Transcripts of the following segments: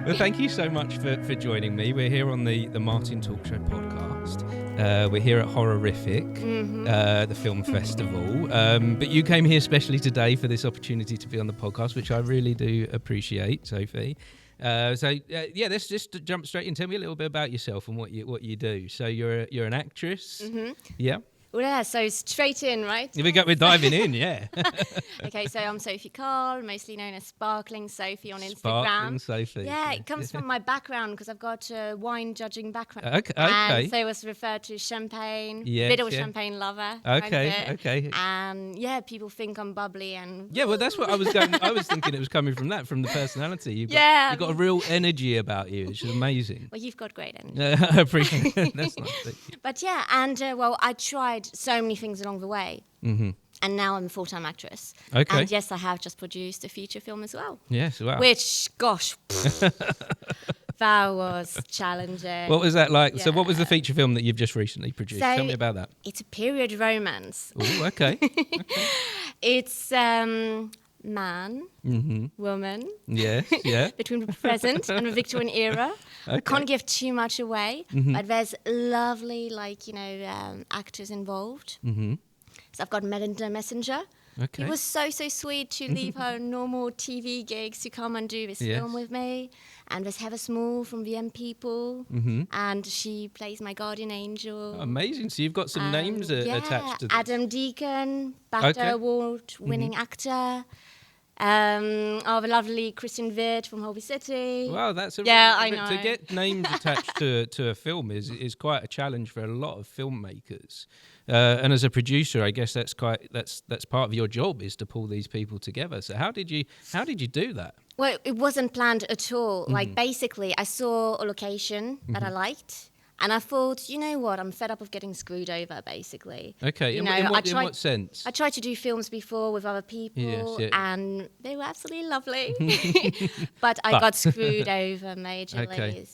Well, thank you so much for joining me. We're here on the Martin Talk Show podcast. We're here at Horrorific, the film festival. But you came here specially today for this opportunity to be on the podcast, which I really do appreciate, Sophie. Let's just jump straight in. Tell me a little bit about yourself and what you do. So you're an actress. Yeah. Well, yeah, so straight in, right? We're diving in, yeah. Okay, so I'm Sophie Karl, mostly known as Sparkling Sophie on Instagram. Sparkling Sophie. Yeah, it comes from my background because I've got a wine judging background. Okay. And so it was referred to champagne. Bit of a champagne lover. Okay. And yeah, people think I'm bubbly and... Yeah, well, that's what I was going... I was thinking it was coming from the personality. You've got a real energy about you, which is amazing. Well, you've got great energy. I appreciate it. That's nice. But yeah, and I tried so many things along the way. And now I'm a full-time actress. Okay. And yes, I have just produced a feature film as well. Yes, wow. Which, gosh, that was challenging. What was that like? Yeah. So what was the feature film that you've just recently produced? So Tell me about that. It's a period romance. Oh, okay. It's man, woman. Yes, yeah. Between the present and the Victorian era. Okay. Can't give too much away, but there's lovely, actors involved. So I've got Melinda Messenger. Okay. It was so sweet to leave her normal TV gigs to come and do this film with me. And there's Heather Small from the M People, and she plays my guardian angel. Amazing. So you've got some names attached to this. Adam Deacon, BAFTA award-winning actor. The lovely Kristen Wirt from Holby City. Wow, that's I know. To get names attached to a film is quite a challenge for a lot of filmmakers. And as a producer, I guess that's part of your job, is to pull these people together. So how did you do that? Well, it wasn't planned at all. Like, basically, I saw a location that I liked. And I thought, you know what, I'm fed up of getting screwed over, basically. Okay, in what sense? I tried to do films before with other people, and they were absolutely lovely. but I got screwed over majorly. Okay.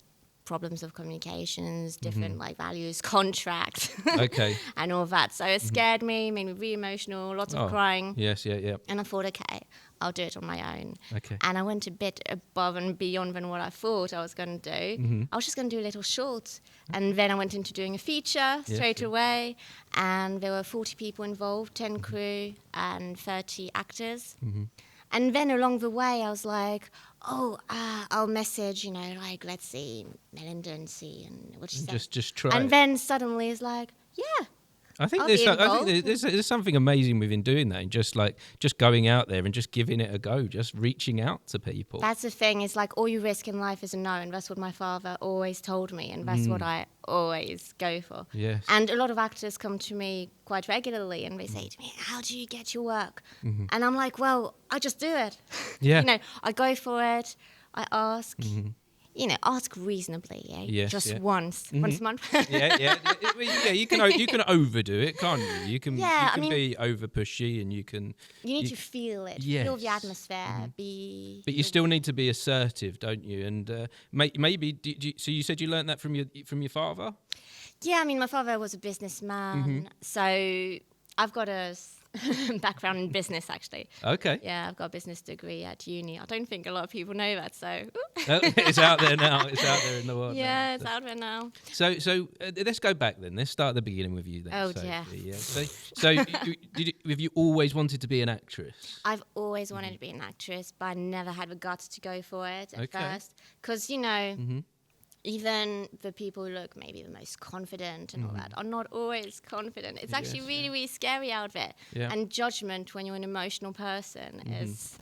Problems of communications, different values, contracts, and all that. So it scared me, made me really emotional, lots of crying. Yes, yeah. And I thought, okay, I'll do it on my own. Okay. And I went a bit above and beyond than what I thought I was going to do. I was just going to do a little short. And then I went into doing a feature straight away. And there were 40 people involved, 10 crew and 30 actors. And then along the way, I was like, I'll message, let's see, Melinda and see, and what she said. Just try. And then suddenly it's like, yeah. I think there's something amazing within doing that, and just going out there and just giving it a go, just reaching out to people. That's the thing. It's like all you risk in life is a no, and that's what my father always told me, and that's what I always go for. Yes. And a lot of actors come to me quite regularly, and they say to me, "How do you get your work?" And I'm like, "Well, I just do it. Yeah. I go for it. I ask." Ask reasonably, just once a month. You can overdo it, can't you? You can be over pushy, and you need to feel it, feel the atmosphere, But you still need to be assertive, don't you? And maybe, so you said you learned that from your father? Yeah, my father was a businessman, so I've got a background in business, actually. Okay. Yeah, I've got a business degree at uni. I don't think a lot of people know that, so... It's out there now. It's out there in the world. Yeah, it's out there now. So let's go back then. Let's start at the beginning with you then. Oh, Sophie. yeah. So have you always wanted to be an actress? I've always wanted to be an actress, but I never had the guts to go for it at first. Because, even the people who look maybe the most confident and all that are not always confident. It's actually really, really scary out there. Yeah. And judgment when you're an emotional person is...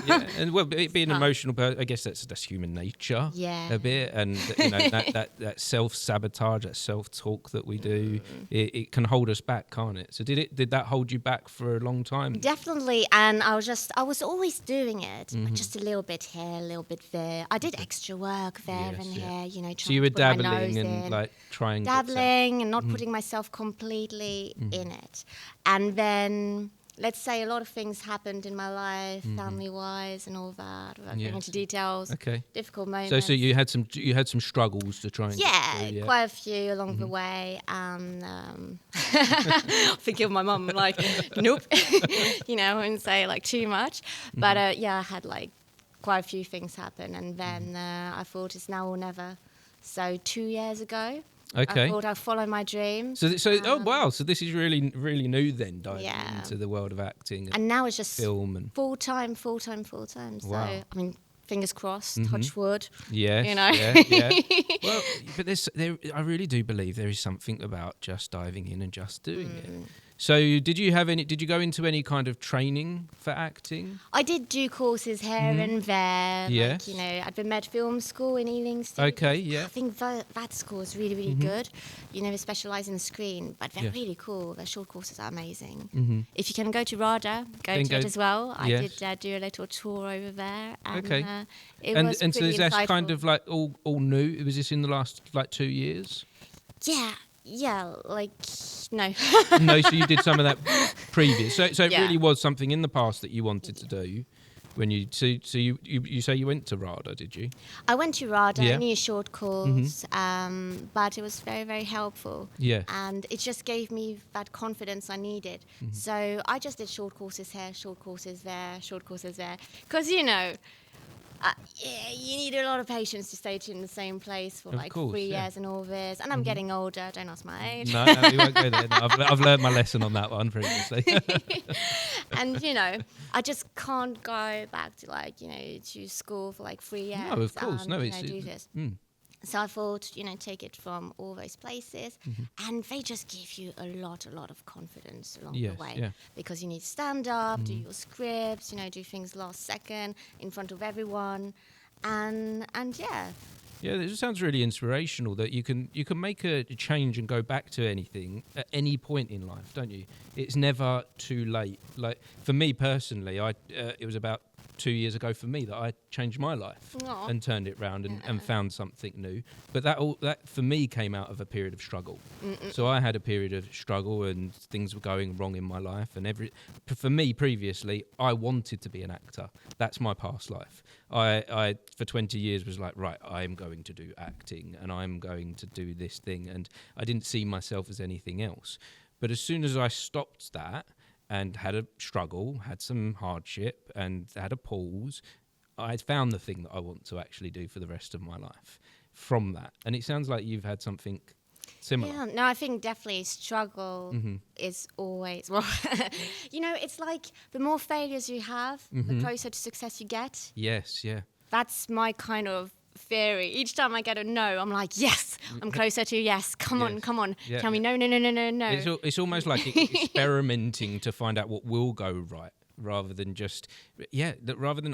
Yeah, and being an emotional person, I guess that's human nature a bit. And, that self-sabotage, that self-talk that we do, it can hold us back, can't it? So did that hold you back for a long time? Definitely. And I was always doing it, but just a little bit here, a little bit there. I did extra work there and here. So you were dabbling and trying and not putting myself completely in it. And then, let's say a lot of things happened in my life, family-wise and all that, without going into details. Okay. Difficult moments. So you had some struggles to try and get through, quite a few along the way. Thinking of my mum, like, nope. I wouldn't say too much. But I had quite a few things happen, and then I thought it's now or never. So 2 years ago, Okay. I thought I'd follow my dream. So oh wow! So this is really, really new then, diving into the world of acting and now it's just film and full time. So wow. I mean, fingers crossed, touch wood. Yes, you know. Yeah. Well, but I really do believe there is something about just diving in and just doing it. So did you go into any kind of training for acting? I did do courses here and there. Yes. Like, I'd been med film school in Ealing. Okay, yeah. I think that school is really, really good. They specialise in the screen, but they're really cool. Their short courses are amazing. If you can go to RADA, go to it as well. I did do a little tour over there. And, okay. It was and so is that insightful. kind of like all new? Was this in the last 2 years? Yeah, no. No, so you did some of that previous. So it really was something in the past that you wanted to do. When you say you went to RADA, did you? I went to RADA, only a short course, but it was very, very helpful. Yeah. And it just gave me that confidence I needed. So I just did short courses here, short courses there. Because, you need a lot of patience to stay in the same place for 3 years and all this. And I'm getting older. Don't ask my age. No, we won't go there. No, I've learned my lesson on that one previously. And, I just can't go back to, to school for 3 years. No, of course. No, it's... do this. So I thought, take it from all those places, and they just give you a lot of confidence along the way, because you need to stand up, do your scripts, do things last second in front of everyone, and yeah. Yeah, it sounds really inspirational that you can make a change and go back to anything at any point in life, don't you? It's never too late. Like for me personally, it was about 2 years ago for me that I changed my life and turned it round and found something new. But that for me came out of a period of struggle. So I had a period of struggle and things were going wrong in my life. And for me previously, I wanted to be an actor. That's my past life. I for 20 years was like, right, I'm going to do acting and I'm going to do this thing. And I didn't see myself as anything else. But as soon as I stopped that, and had a struggle, had some hardship, and had a pause, I found the thing that I want to actually do for the rest of my life from that. And it sounds like you've had something similar. Yeah, no, I think definitely struggle is always, it's like the more failures you have, the closer to success you get. Yes, yeah. That's my kind of theory. Each time I get a no, I'm like, yes, I'm closer to yes. Come on. Yeah, Tell me no. It's almost like experimenting to find out what will go right, rather than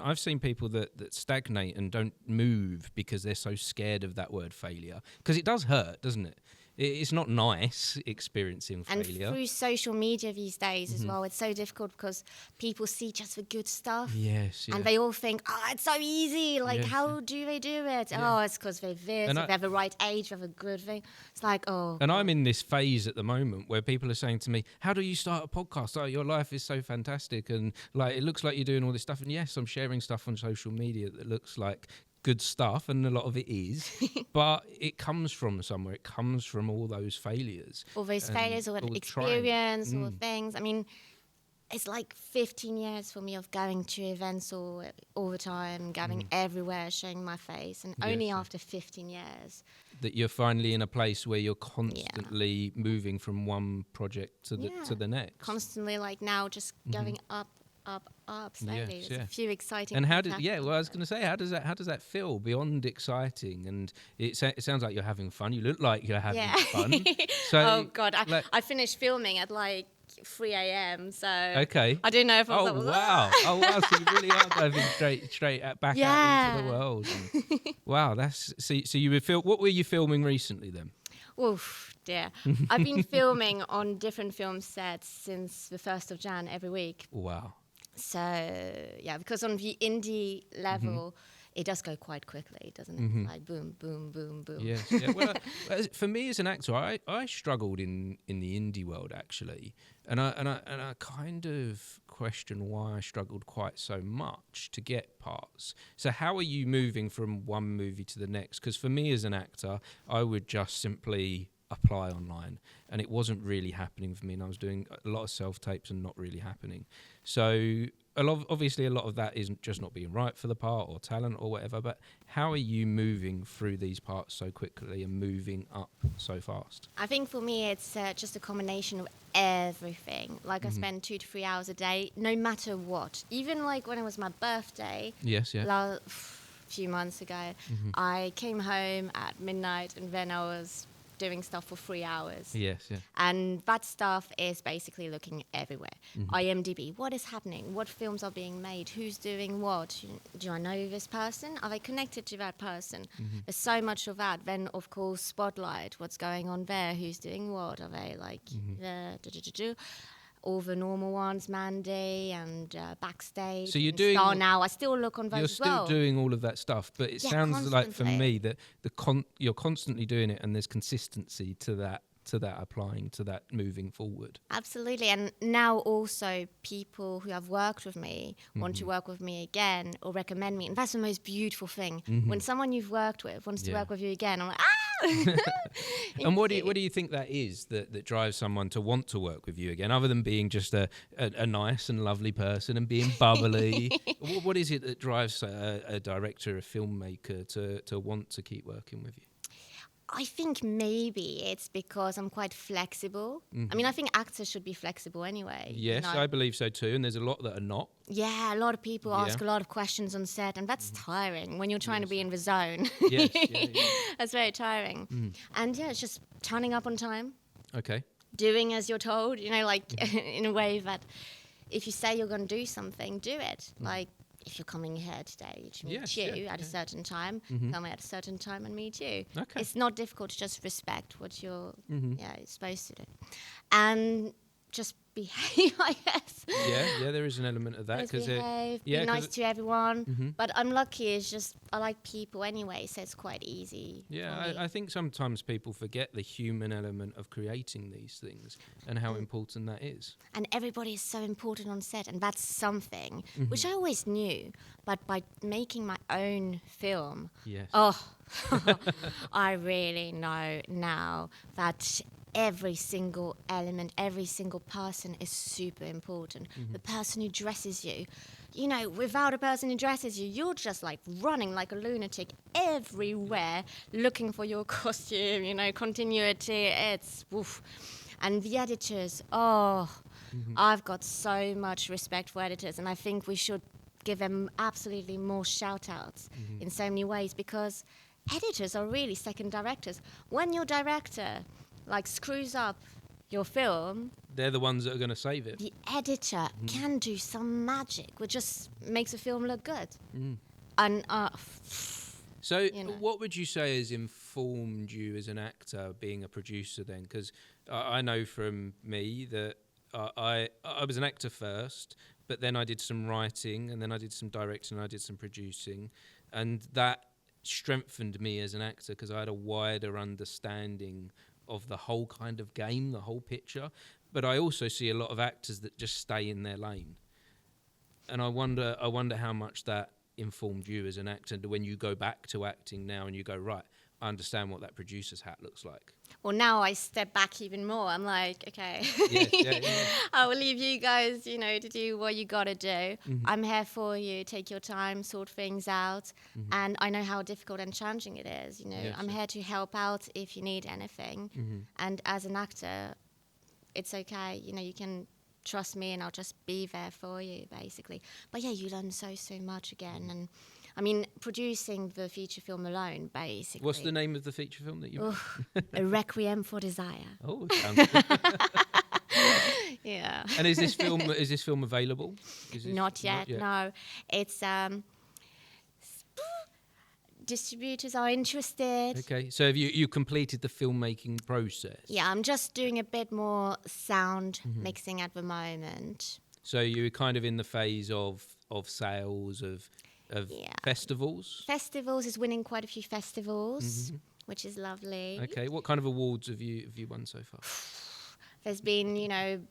I've seen people that stagnate and don't move because they're so scared of that word failure, because it does hurt, doesn't it? It's not nice experiencing failure. And through social media these days as well, it's so difficult because people see just the good stuff. Yes, yeah. And they all think, it's so easy. How do they do it? Yeah. Oh, it's because they're this, they have the right age, they have a good thing. It's like, And God. I'm in this phase at the moment where people are saying to me, how do you start a podcast? Oh, your life is so fantastic. And it looks like you're doing all this stuff. And yes, I'm sharing stuff on social media that looks like good stuff, and a lot of it is, but it comes from somewhere. It comes from all those failures. All those failures, all the experience, all the things. I mean, it's 15 years for me of going to events all the time, going everywhere, showing my face, and only after 15 years that you're finally in a place where you're constantly moving from one project to the next. Constantly, now, just going up slowly. Yes, There's a few exciting. And I was going to say, how does that feel beyond exciting? And it sounds like you're having fun. You look like you're having fun. So, oh God, I finished filming at 3 a.m. So okay, I don't know if I was. Oh wow! So you really are diving straight back out into the world. And, wow, that's so you were what were you filming recently then? Oof, dear. I've been filming on different film sets since the 1st of Jan every week. Wow. So, because on the indie level, it does go quite quickly, doesn't it? It's like boom, boom, boom, boom. Yes. Yeah. Well, for me as an actor, I struggled in the indie world actually, and I kind of question why I struggled quite so much to get parts. So how are you moving from one movie to the next? Because for me as an actor, I would just simply apply online, and it wasn't really happening for me, and I was doing a lot of self-tapes and not really happening. So obviously a lot of that isn't just not being right for the part or talent or whatever, but how are you moving through these parts so quickly and moving up so fast? I think for me it's just a combination of everything. Like I spend 2 to 3 hours a day, no matter what. Even like when it was my birthday, a few months ago, I came home at midnight and then I was doing stuff for 3 hours. And that stuff is basically looking everywhere. IMDb, what is happening? What films are being made? Who's doing what? Do I know this person? Are they connected to that person? There's so much of that. Then, of course, Spotlight, what's going on there? Who's doing what? Are they like all the normal ones, Mandy and Backstage. So you're doing Star Now. I still look on those You're as well. still doing all of that stuff, but it sounds constantly. like for me that you're constantly doing it, and there's consistency to that applying to that moving forward. Absolutely. And now also people who have worked with me want to work with me again or recommend me. And that's the most beautiful thing. When someone you've worked with wants to work with you again, I'm like, And what do you think that is that drives someone to want to work with you again, other than being just a nice and lovely person and being bubbly? What is it that drives a director, a filmmaker to want to keep working with you? I think maybe it's because I'm quite flexible. I mean, I think actors should be flexible anyway. Yes, I believe so too. And there's a lot that are not. Yeah, a lot of people ask a lot of questions on set, and that's tiring when you're trying to be in the zone. Yes, That's very tiring. And it's just turning up on time. Okay. Doing as you're told, like in a way that if you say you're going to do something, do it. Like, if you're coming here today to meet you at a certain time, come at a certain time and meet you. Okay. It's not difficult to just respect what you're supposed to do. And just behave, I guess. Yeah, there is an element of that. Be nice to everyone. But I'm lucky, it's just, I like people anyway, so it's quite easy. Yeah, I think sometimes people forget the human element of creating these things and how important that is. And everybody is so important on set, and that's something which I always knew. But by making my own film, I really know now that every single element, every single person is super important. The person who dresses you, without a person who dresses you, you're just like running like a lunatic everywhere looking for your costume, continuity. It's woof. And the editors, I've got so much respect for editors, and I think we should give them absolutely more shout outs in so many ways, because editors are really second directors. When your director screws up your film, they're the ones that are going to save it. The editor can do some magic which just makes a film look good. And so what would you say has informed you as an actor being a producer then? Because I know from me that I was an actor first, but then I did some writing, and then I did some directing, and I did some producing, and that strengthened me as an actor because I had a wider understanding of the whole kind of game, the whole picture. But I also see a lot of actors that just stay in their lane. And I wonder how much that informed you as an actor when you go back to acting now and you go, right, I understand what that producer's hat looks like. Well, now I step back even more. I'm like, okay, I will leave you guys, to do what you got to do. I'm here for you. Take your time, sort things out. And I know how difficult and challenging it is. I'm here to help out if you need anything. And as an actor, it's okay. You can trust me and I'll just be there for you, basically. But yeah, you learn so much again. And I mean, producing the feature film alone, basically. What's the name of the feature film that you... A Requiem for Desire. Oh, sounds good. Yeah. And is this film available? Not yet, no. It's distributors are interested. Okay, so have you completed the filmmaking process? Yeah, I'm just doing a bit more sound mixing at the moment. So you're kind of in the phase of sales of festivals? Festivals, is winning quite a few festivals, which is lovely. Okay, what kind of awards have you won so far? There's been,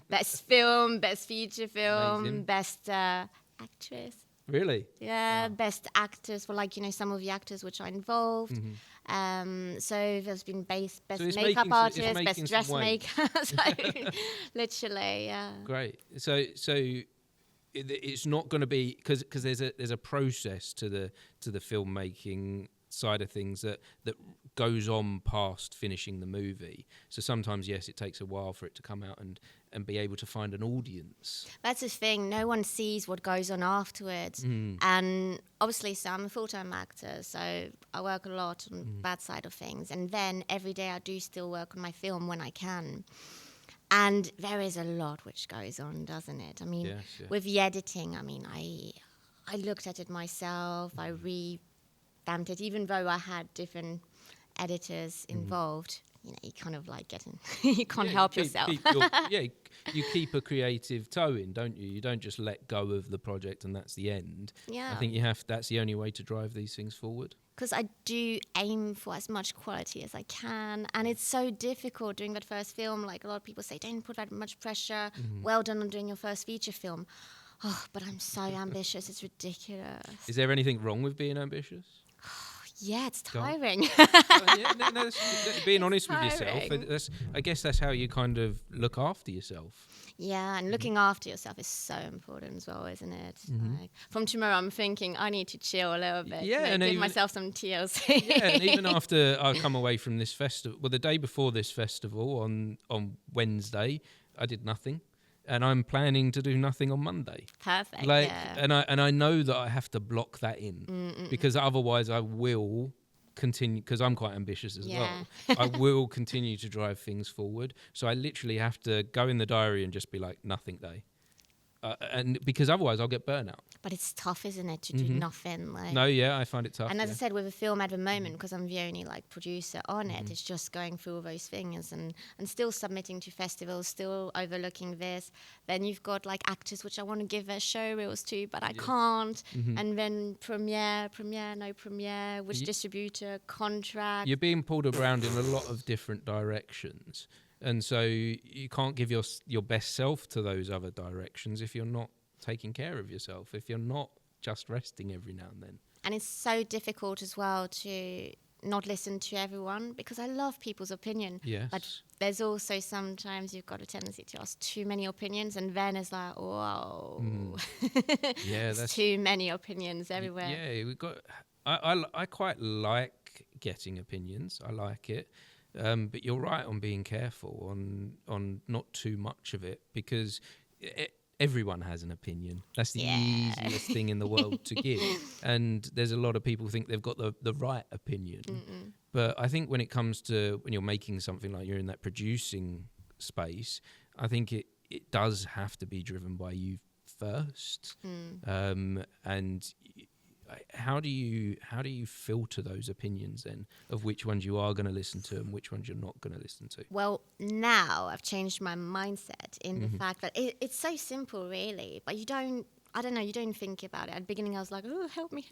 best film, best feature film, Amazing. Best actress. Really? Yeah, wow. Best actors for some of the actors which are involved. So there's been best makeup artist, best dressmaker. So literally, yeah. Great. So it's not going to be because there's a process to the filmmaking side of things that goes on past finishing the movie. So sometimes, yes, it takes a while for it to come out and be able to find an audience. That's the thing. No one sees what goes on afterwards. And obviously, so I'm a full-time actor, so I work a lot on that side of things. And then every day I do still work on my film when I can. And there is a lot which goes on, doesn't it? I mean, Yes, yeah. with the editing, I mean, I looked at it myself. I revamped it, even though I had different editors involved. You know, you kind of like you can't help yourself. You keep a creative toe in, don't you? You don't just let go of the project and that's the end. Yeah. I think that's the only way to drive these things forward. Because I do aim for as much quality as I can. And it's so difficult doing that first film. Like a lot of people say, don't put that much pressure. Well done on doing your first feature film. Oh, but I'm so ambitious. It's ridiculous. Is there anything wrong with being ambitious? Yeah, it's tiring. Being honest with yourself. I guess that's how you kind of look after yourself. Yeah, and looking after yourself is so important as well, isn't it? Like, from tomorrow, I'm thinking I need to chill a little bit. Yeah, and give myself some TLC. Yeah, and even after I come away from this festival, the day before this festival on Wednesday, I did nothing. And I'm planning to do nothing on Monday. Perfect. And I know that I have to block that in because otherwise I will continue, because I'm quite ambitious as well. I will continue to drive things forward. So I literally have to go in the diary and just be like, nothing day. And because otherwise I'll get burnout. But it's tough, isn't it, to do nothing? Like. No, yeah, I find it tough. And as I said, with a film at the moment, because I'm the only producer on it, it's just going through all those things and still submitting to festivals, still overlooking this. Then you've got actors which I want to give their show reels to, but I can't. And then premiere, no premiere, which distributor, contract. You're being pulled around in a lot of different directions. And so you can't give your best self to those other directions if you're not taking care of yourself, if you're not just resting every now and then. And it's so difficult as well to not listen to everyone, because I love people's opinion. Yes. But there's also sometimes you've got a tendency to ask too many opinions, and then it's like, whoa. Yeah, that's too many opinions everywhere. Yeah, we've got. I quite like getting opinions. I like it. But you're right on being careful on not too much of it, because everyone has an opinion. That's the easiest thing in the world to give. And there's a lot of people who think they've got the right opinion. But I think when it comes to when you're making something, like you're in that producing space, I think it does have to be driven by you first. And how do you filter those opinions then of which ones you are going to listen to and which ones you're not going to listen to? Well, now I've changed my mindset in the fact that it's so simple, really, but you don't think about it. At the beginning I was like, oh, help me.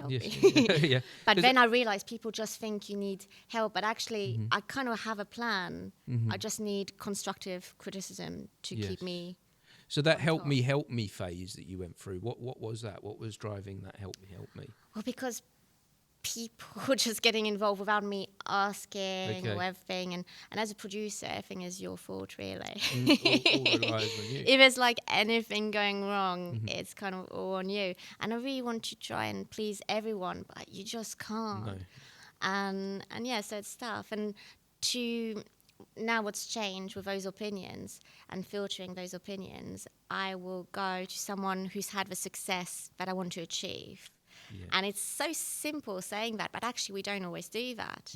Yeah. But then I realized people just think you need help, but actually I kind of have a plan. I just need constructive criticism to keep me. So that help me phase that you went through, what was that? What was driving that help me? Well, because people were just getting involved without me asking or everything. And as a producer, everything is your fault, really. All relies on you. If there's anything going wrong, it's kind of all on you. And I really want to try and please everyone, but you just can't. No. And so it's tough. And now what's changed with those opinions and filtering those opinions, I will go to someone who's had the success that I want to achieve. Yeah. And it's so simple saying that, but actually we don't always do that.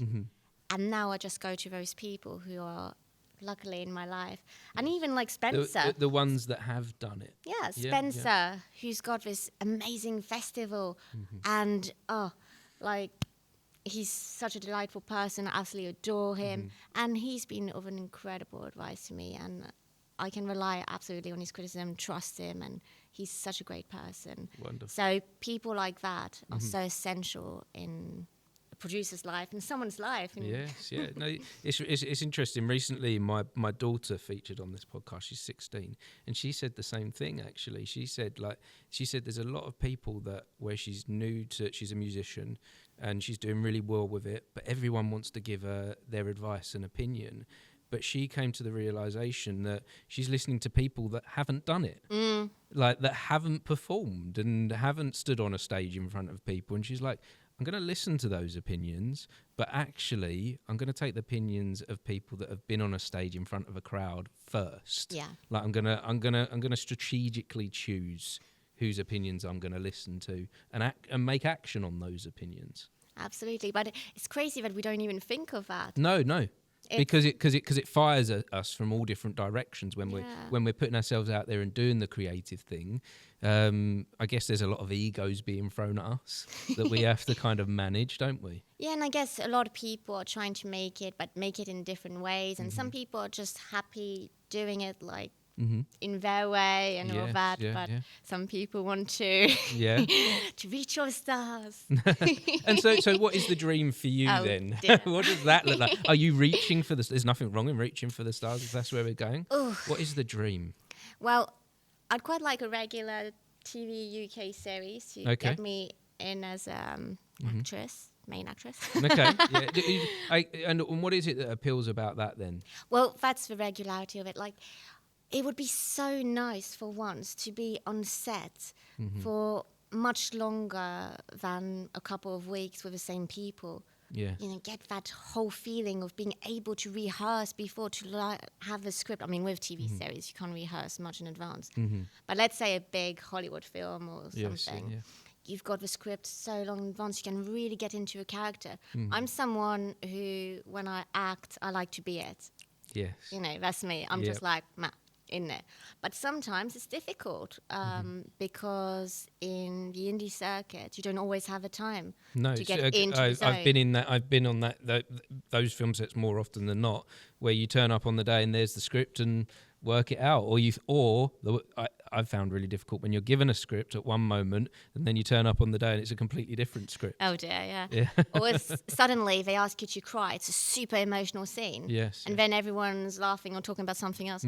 And now I just go to those people who are luckily in my life. And even Spencer. The ones that have done it. Yeah, Spencer, who's got this amazing festival. And, he's such a delightful person. I absolutely adore him. And he's been of an incredible advice to me. And I can rely absolutely on his criticism, trust him, and he's such a great person. Wonderful. So people like that are so essential in a producer's life and someone's life. Yes, yeah. No, it's interesting. Recently, my daughter featured on this podcast. She's 16, and she said the same thing. Actually, she said there's a lot of people where she's she's a musician, and she's doing really well with it, but everyone wants to give her their advice and opinion. but she came to the realization that she's listening to people that haven't done it, like that haven't performed and haven't stood on a stage in front of people. And she's like, I'm going to listen to those opinions, but actually I'm going to take the opinions of people that have been on a stage in front of a crowd first. Yeah. Like I'm going to strategically choose whose opinions I'm going to listen to and make action on those opinions. Absolutely. But it's crazy that we don't even think of that. No. Because it fires at us from all different directions when we're putting ourselves out there and doing the creative thing. I guess there's a lot of egos being thrown at us that we have to kind of manage, don't we? Yeah, and I guess a lot of people are trying to make it in different ways, and some people are just happy doing it like in their way and all that. But some people want to to reach your stars. And so what is the dream for you then? What does that look like? Are you reaching for the? There's nothing wrong in reaching for the stars if that's where we're going. What is the dream? Well, I'd quite like a regular TV UK series to get me in as actress. Main actress. Okay. Yeah. And what is it that appeals about that then? Well, that's the regularity of it. Like, it would be so nice for once to be on set for much longer than a couple of weeks with the same people. Yeah. You know, get that whole feeling of being able to rehearse before to have the script. I mean, with TV series, you can't rehearse much in advance. But let's say a big Hollywood film or something. Yeah. You've got the script so long in advance, you can really get into a character. I'm someone who, when I act, I like to be it. Yes. You know, that's me. I'm just like, in there. But sometimes it's difficult because in the indie circuit, you don't always have the time to get into the zone. I've been on those film sets more often than not, where you turn up on the day and there's the script and work it out, I've found really difficult when you're given a script at one moment and then you turn up on the day and it's a completely different script. Oh dear, yeah. Or suddenly they ask you to cry. It's a super emotional scene. Yes. And then everyone's laughing or talking about something else.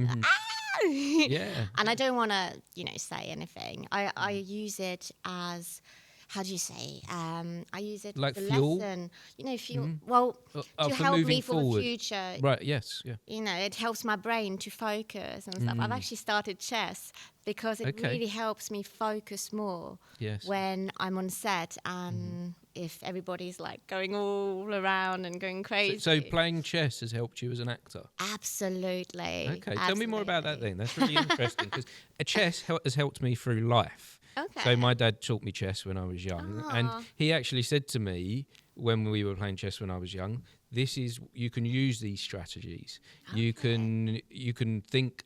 Yeah. And I don't want to, say anything. I use it as, how do you say? I use it like as a fuel? lesson. Fuel. Well, to help me for the future. Right. Yes. Yeah. It helps my brain to focus and stuff. I've actually started chess because it really helps me focus more when I'm on set and if everybody's like going all around and going crazy. So playing chess has helped you as an actor? Absolutely. Okay. Tell me more about that then. That's really interesting because chess has helped me through life. Okay. So my dad taught me chess when I was young, and he actually said to me when we were playing chess when I was young, you can use these strategies. Okay. You can think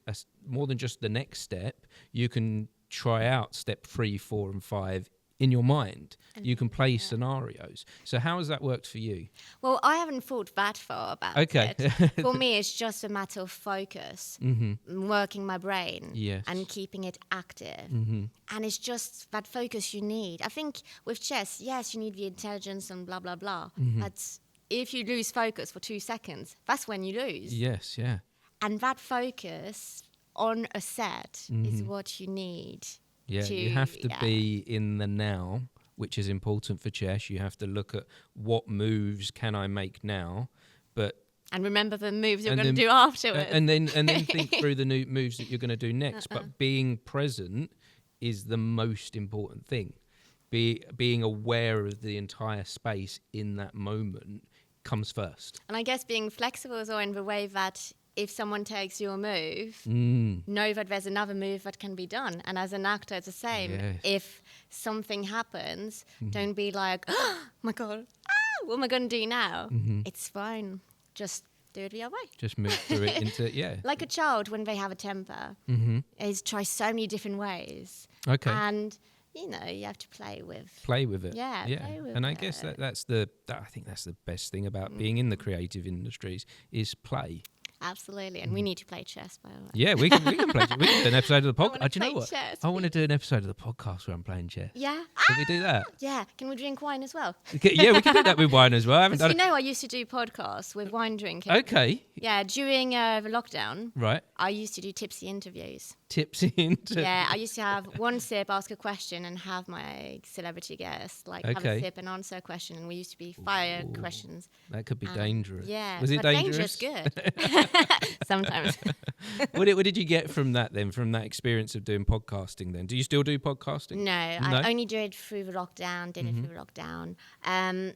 more than just the next step. You can try out step 3, 4, and 5 in your mind. You can play scenarios. So how has that worked for you? Well, I haven't thought that far about it. For me, it's just a matter of focus, working my brain and keeping it active. And it's just that focus you need. I think with chess, yes, you need the intelligence and blah, blah, blah. But if you lose focus for 2 seconds, that's when you lose. Yes, yeah. And that focus on a set is what you need. Yeah, you have to be in the now, which is important for chess. You have to look at what moves can I make now, and remember the moves you're going to do afterwards. And then think through the new moves that you're going to do next. But being present is the most important thing. Being aware of the entire space in that moment comes first. And I guess being flexible is all in the way that if someone takes your move, know that there's another move that can be done. And as an actor, it's the same. Yes. If something happens, don't be like, oh my God, what am I going to do now? It's fine. Just do it the other way. Just move through it into, Like a child when they have a temper, is try so many different ways. Okay. And, you have to play with it. Yeah. Play with and I guess I think that's the best thing about being in the creative industries is play. Absolutely, and we need to play chess, by the way. Yeah, we can play chess. We can do an episode of the podcast. Do you know what? I want to do an episode of the podcast where I'm playing chess. Yeah. Can we do that? Yeah. Can we drink wine as well? Yeah, we can do that with wine as well. I haven't done it. I used to do podcasts with wine drinking. Okay. Yeah, during the lockdown. Right. I used to do tipsy interviews. Tipsy interviews? Yeah, I used to have one sip, ask a question, and have my celebrity guest have a sip and answer a question. And we used to be fire questions. That could be dangerous. Yeah. Was it dangerous? Dangerous good. Sometimes. What did you get from that then, from that experience of doing podcasting then? Do you still do podcasting? No, I only do it through the lockdown,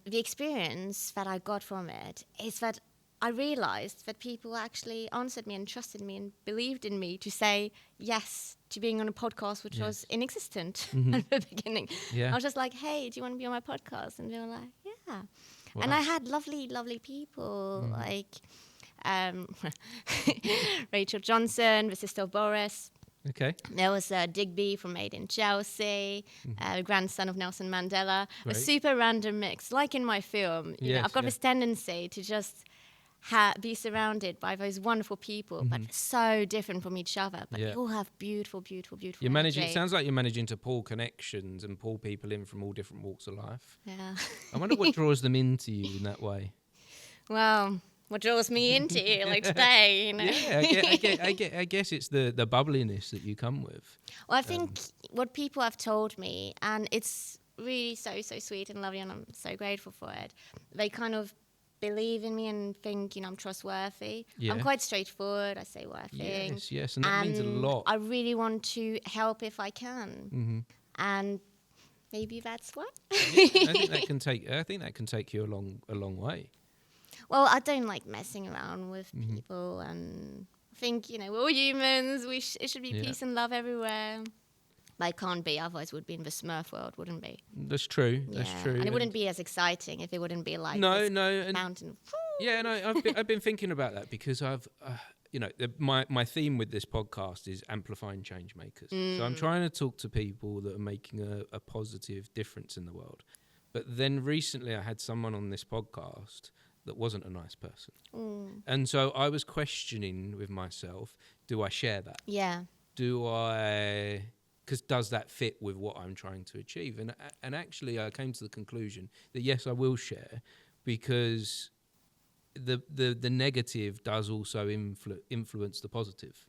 the experience that I got from it is that I realized that people actually answered me and trusted me and believed in me to say yes to being on a podcast, which was inexistent at the beginning. Yeah. I was just like, hey, do you want to be on my podcast? And they were like, yeah. Wow. And I had lovely, lovely people like Rachel Johnson, the sister of Boris. Okay. There was Digby from Made in Chelsea, the grandson of Nelson Mandela. Great. A super random mix, like in my film. You know, I've got this tendency to just be surrounded by those wonderful people, but so different from each other. But they all have beautiful, beautiful, beautiful. It sounds like you're managing to pull connections and pull people in from all different walks of life. Yeah. I wonder what draws them into you in that way. Well, what draws me into you, like today, you know. Yeah, I guess it's the bubbliness that you come with. Well, I think what people have told me, and it's really so sweet and lovely, and I'm so grateful for it. They kind of believe in me and think, I'm trustworthy. Yeah. I'm quite straightforward. I say what I think. Yes, and that means a lot. I really want to help if I can, and maybe that's what. I think that can take you a long way. Well, I don't like messing around with people, and I think we're all humans. It should be peace and love everywhere. But it can't be, otherwise it would be in the Smurf world, wouldn't it be? That's true. Yeah. That's true. And it wouldn't be as exciting if it wouldn't be like mountain. Yeah, no, I've been thinking about that because I've, my theme with this podcast is amplifying changemakers. So I'm trying to talk to people that are making a positive difference in the world. But then recently I had someone on this podcast that wasn't a nice person. And so I was questioning with myself, do I share that? Yeah. Because does that fit with what I'm trying to achieve? And actually I came to the conclusion that yes, I will share, because the negative does also influence the positive.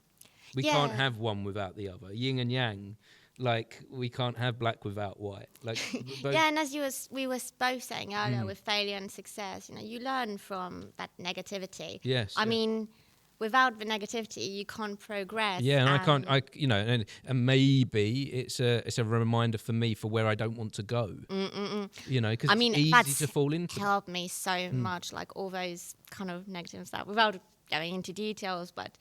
We can't have one without the other. Yin and yang. Like, we can't have black without white. Like, and as we were both saying earlier, with failure and success, you learn from that negativity. Yes. I mean, without the negativity, you can't progress. Yeah, and and maybe it's a reminder for me for where I don't want to go. Because it's easy to fall into. Helped me so much, like all those kind of negative stuff, without going into details, but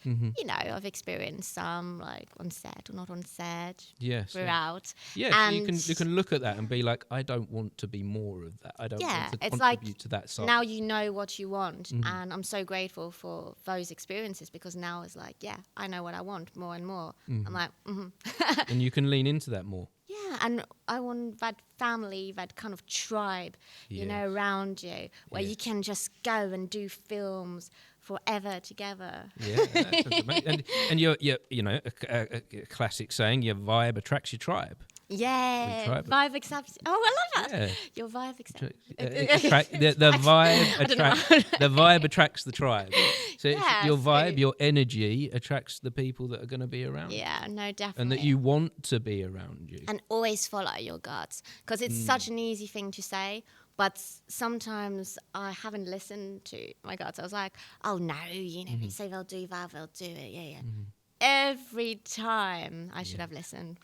I've experienced some, like on set or not on set. Yes. Throughout. Yes, and you can look at that and be like, I don't want to be more of that. I don't want to contribute to that side. Now you know what you want, and I'm so grateful for those experiences, because now it's like, I know what I want more and more. I'm like, and you can lean into that more. Yeah, and I want that family, that kind of tribe, around you, where you can just go and do films forever together. Yeah, that's amazing. And you're a classic saying, your vibe attracts your tribe. Yeah, vibe accepts. Oh, I love that. Yeah. Your vibe accepts. The vibe attracts the tribe. So your vibe, your energy attracts the people that are going to be around. Yeah, no, definitely. And that you want to be around you. And always follow your guts, because it's such an easy thing to say. But sometimes I haven't listened to my guts. I was like, oh no, they say they'll do that, they'll do it. Yeah. Every time I should have listened.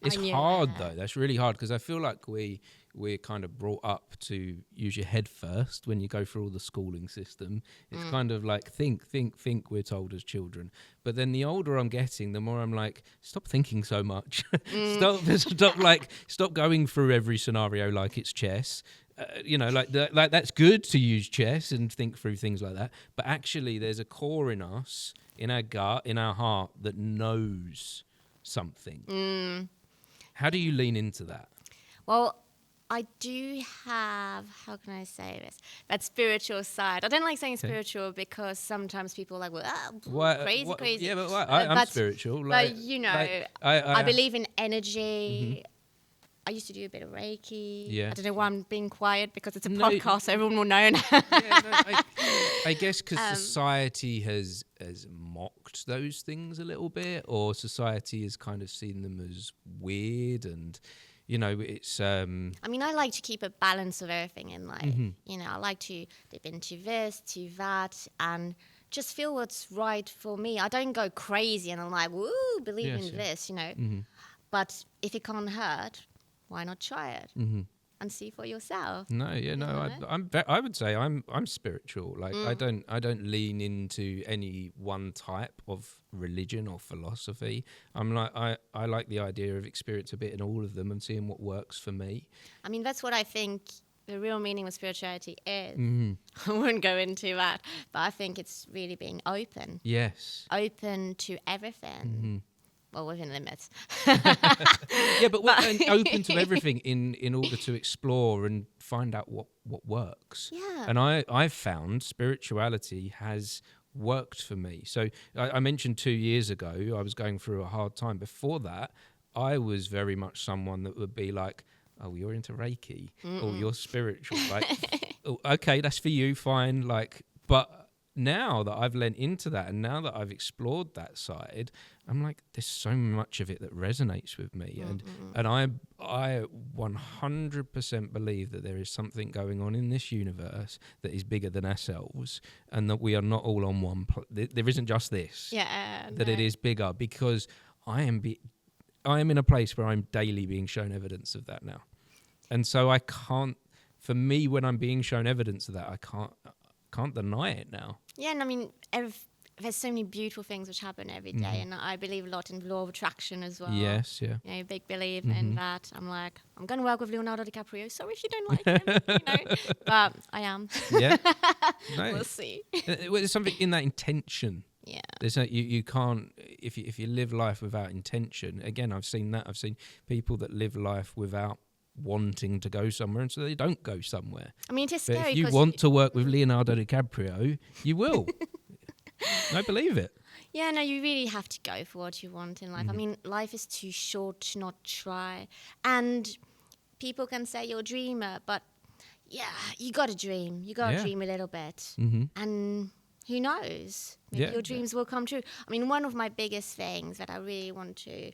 It's hard though. That's really hard, because I feel like we're kind of brought up to use your head first when you go through all the schooling system. It's kind of like think, we're told as children. But then the older I'm getting, the more I'm like, stop thinking so much. Stop going through every scenario like it's chess. Like that's good to use chess and think through things like that. But actually there's a core in us, in our gut, in our heart, that knows something. How do you lean into that? Well, I do have, how can I say this, that spiritual side. I don't like saying spiritual, because sometimes people are like, crazy. Yeah, but I'm spiritual. But, I believe in energy. I used to do a bit of Reiki. Yeah. I don't know why I'm being quiet, because it's a podcast, so everyone will know now. I guess because society has mocked those things a little bit, or society has kind of seen them as weird, and it's. I mean, I like to keep a balance of everything in life. I like to dip into this, to that, and just feel what's right for me. I don't go crazy and I'm like, woo, believe in this, you know. Mm-hmm. But if it can't hurt, why not try it and see for yourself? I would say I'm spiritual. Like I don't lean into any one type of religion or philosophy. I like the idea of experience a bit in all of them and seeing what works for me. I mean, that's what I think the real meaning of spirituality is. Mm-hmm. I wouldn't go into that, but I think it's really being open. Yes. Open to everything. Mm-hmm. Well, within limits. Yeah, but and open to everything in order to explore and find out what works. Yeah. And I've found spirituality has worked for me. So I mentioned 2 years ago I was going through a hard time. Before that, I was very much someone that would be like, oh, you're into Reiki, or you're spiritual. Like, oh, okay, that's for you, fine. Like, but now that I've lent into that and now that I've explored that side, I'm like, there's so much of it that resonates with me. And I 100% believe that there is something going on in this universe that is bigger than ourselves, and that we are not all on one there isn't just this. That it is bigger, because I am in a place where I'm daily being shown evidence of that now. And so I can't, for me, when I'm being shown evidence of that, I can't deny it now. Yeah, and I mean, there's so many beautiful things which happen every day, and I believe a lot in the law of attraction as well. Yes, yeah. You know, big believer in that. I'm like, I'm going to work with Leonardo DiCaprio. Sorry if you don't like him, you know, but I am. Yeah, no. We'll see. There's something in that intention. Yeah. There's you can't, if you live life without intention. Again, I've seen that. I've seen people that live life without wanting to go somewhere, and so they don't go somewhere. I mean, it is but scary. If you want to work with Leonardo DiCaprio, you will. I believe it. Yeah, no, you really have to go for what you want in life. I mean, life is too short to not try. And people can say you're a dreamer, but yeah, you got to dream. You got to dream a little bit. And who knows? Maybe your dreams will come true. I mean, one of my biggest things that I really want to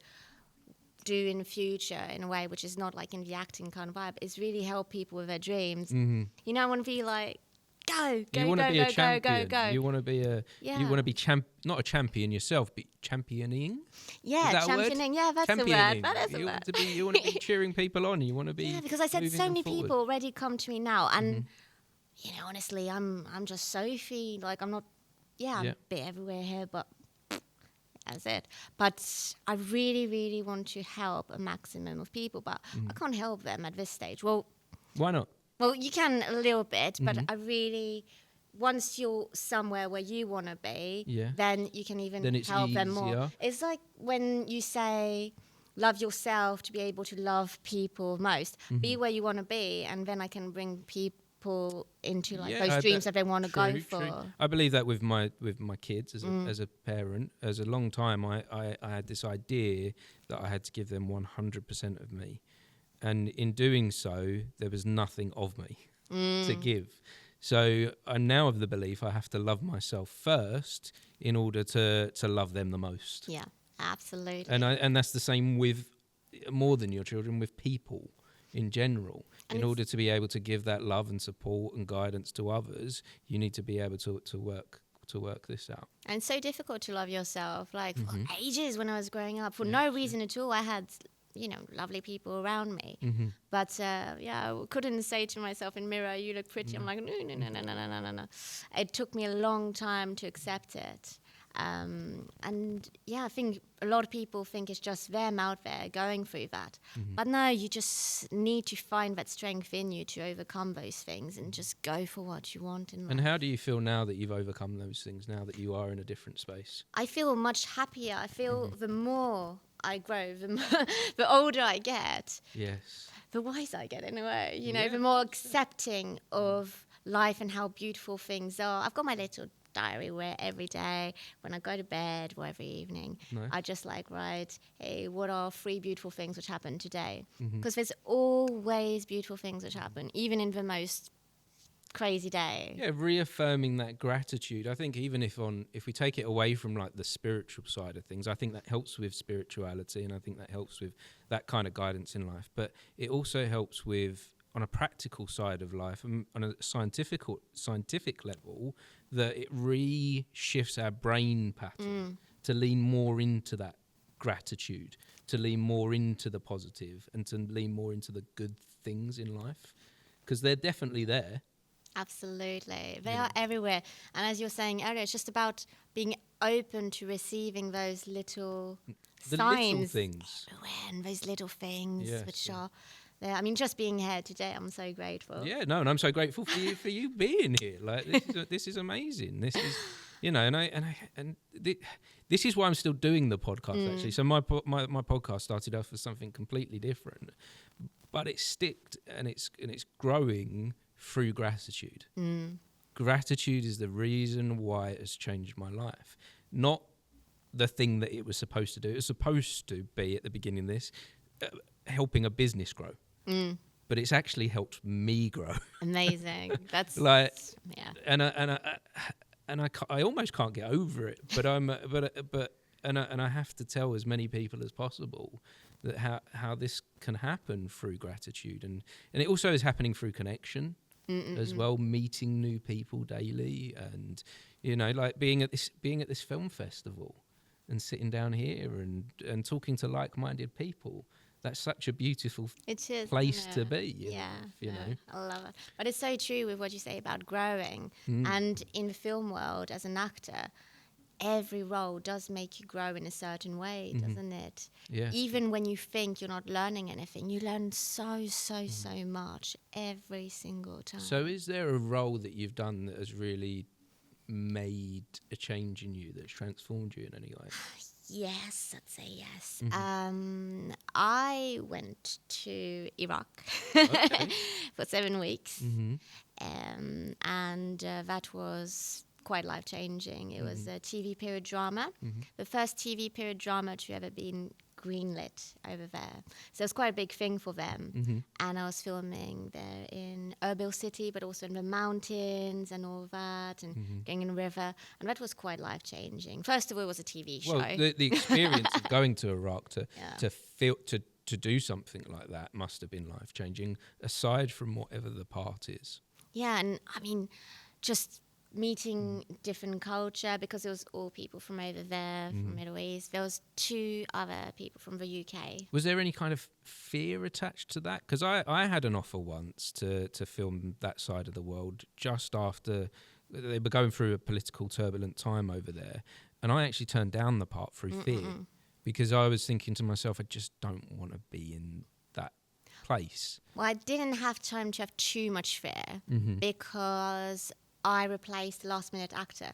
do in the future, in a way which is not like in the acting kind of vibe, is really help people with their dreams. You know, I want to be like, go, you want to be a champion. You want to be you want to be not a champion yourself, but championing. Yeah, championing. Yeah, that's the word. That is the word. You want to be cheering people on. You want to be. Yeah, because I said so many people already come to me now, and you know, honestly, I'm just Sophie. Like, I'm not. I'm a bit everywhere here, but that's it. But I really, really want to help a maximum of people, but I can't help them at this stage. Well, why not? Well, you can a little bit, but I really, once you're somewhere where you want to be, then you can even help them more. It's like when you say, love yourself to be able to love people most. Be where you want to be, and then I can bring people into like those dreams that they want to go for. True. I believe that with my kids as a parent. As a long time, I had this idea that I had to give them 100% of me. And in doing so, there was nothing of me to give. So I'm now of the belief I have to love myself first in order to love them the most. Yeah, absolutely. And that's the same with, more than your children, with people in general. And in order to be able to give that love and support and guidance to others, you need to be able to work this out. And it's so difficult to love yourself. Like, for ages when I was growing up, for no reason at all, I had, you know, lovely people around me. But I couldn't say to myself in mirror, you look pretty. I'm like, no. It took me a long time to accept it. I think a lot of people think it's just them out there going through that. But no, you just need to find that strength in you to overcome those things and just go for what you want in life. And how do you feel now that you've overcome those things, now that you are in a different space? I feel much happier. I feel the more I grow, the older I get, the wiser I get in a way, you know, the more accepting of life and how beautiful things are. I've got my little diary where every day when I go to bed or every evening, I just like write, hey, what are 3 beautiful things which happened today? Because there's always beautiful things which happen, even in the most crazy day. Yeah, reaffirming that gratitude. I think even if we take it away from like the spiritual side of things, I think that helps with spirituality, and I think that helps with that kind of guidance in life. But it also helps with, on a practical side of life, on a scientific level, that it re-shifts our brain pattern to lean more into that gratitude, to lean more into the positive, and to lean more into the good things in life, because they're definitely there. Absolutely. They are everywhere. And as you were saying earlier, it's just about being open to receiving those little signs. Little things. Everywhere, and those little things which are there. I mean, just being here today, I'm so grateful. Yeah, no, and I'm so grateful for you being here. Like, this is amazing. This is, you know, this is why I'm still doing the podcast, actually. So my podcast started off as something completely different, but it's sticked and it's growing through gratitude. Gratitude is the reason why it has changed my life, not the thing that it was supposed to do. It was supposed to be at the beginning of this, helping a business grow. But it's actually helped me grow. Amazing. That's like, and I almost can't get over it. But I have to tell as many people as possible that how this can happen through gratitude, and it also is happening through connection as well, meeting new people daily, and you know, like being at this film festival and sitting down here and talking to like-minded people. That's such a beautiful place to be. You know. I love it. But it's so true with what you say about growing. And in the film world, as an actor, every role does make you grow in a certain way, doesn't it? Yeah. Even when you think you're not learning anything, you learn so much every single time. So is there a role that you've done that has really made a change in you, that's transformed you in any way? Yes, I'd say yes. I went to Iraq for 7 weeks, and that was quite life-changing. It was a TV period drama, the first TV period drama to ever been greenlit over there. So it's quite a big thing for them. And I was filming there in Erbil city, but also in the mountains and all that, and going in the river. And that was quite life-changing. First of all, it was a TV show. Well, the experience of going to Iraq to do something like that must have been life-changing, aside from whatever the part is. Yeah, and I mean, just meeting different culture, because it was all people from over there, from Middle East. There was 2 other people from the UK. Was there any kind of fear attached to that? Because I had an offer once to film that side of the world just after they were going through a political turbulent time over there, and I actually turned down the part through fear, because I was thinking to myself, I just don't want to be in that place. Well, I didn't have time to have too much fear, because I replaced the last-minute actor.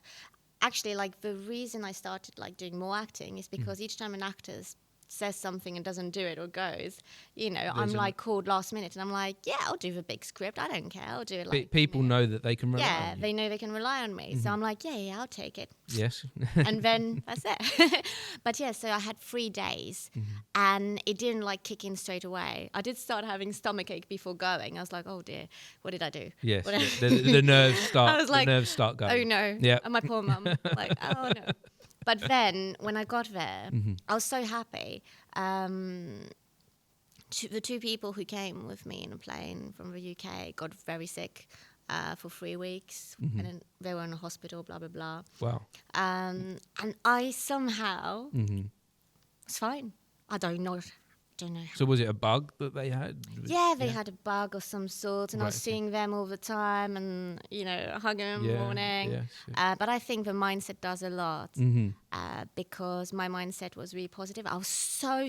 Actually, like, the reason I started like doing more acting is because each time an actor says something and doesn't do it or goes, you know, I'm like called last minute, and I'm like, yeah, I'll do the big script. I don't care. I'll do it. Like, people know that they can rely on you. Yeah, they know they can rely on me. So I'm like, yeah, I'll take it. Yes. And then that's it. But yeah, so I had 3 days, and it didn't like kick in straight away. I did start having stomachache before going. I was like, oh dear, what did I do? Yes. The nerves start. I was like, the nerves start going. Oh no. Yeah. And my poor mum, like, oh no. But then when I got there, I was so happy. The 2 people who came with me in a plane from the UK got very sick for 3 weeks, and then they were in a hospital, blah, blah, blah. Wow. And I somehow was fine. I don't know. So was it a bug that they had? Yeah, they had a bug of some sort, and I was seeing them all the time, and you know, hugging them in the morning. But I think the mindset does a lot, because my mindset was really positive. I was so